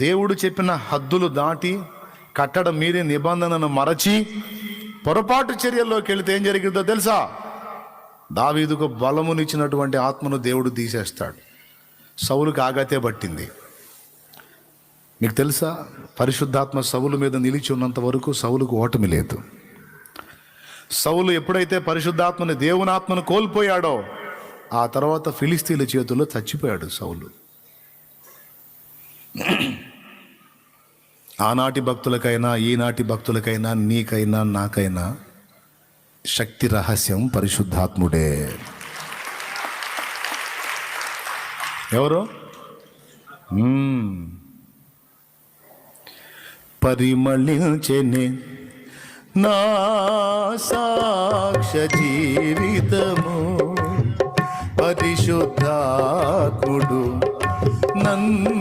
దేవుడు చెప్పిన హద్దులు దాటి కట్టడం మీరి నిబంధనను మరచి పొరపాటు చర్యల్లోకి వెళితే ఏం జరిగిందో తెలుసా? దావీదుకు బలమునిచ్చినటువంటి ఆత్మను దేవుడు తీసేస్తాడు. సౌలుకి ఆగతే పట్టింది. మీకు తెలుసా, పరిశుద్ధాత్మ సౌలు మీద నిలిచి ఉన్నంత వరకు సౌలుకు ఓటమి లేదు. సౌలు ఎప్పుడైతే పరిశుద్ధాత్మని, దేవుని ఆత్మను కోల్పోయాడో ఆ తర్వాత ఫిలిస్తీన్ల చేతుల్లో చచ్చిపోయాడు సౌలు. ఆనాటి భక్తులకైనా ఈనాటి భక్తులకైనా నీకైనా నాకైనా శక్తి రహస్యం పరిశుద్ధాత్ముడే. ఎవరు? పరిమళించెనే నా సాక్ష్య జీవితము, పరిశుద్ధాత్ముడు నన్ను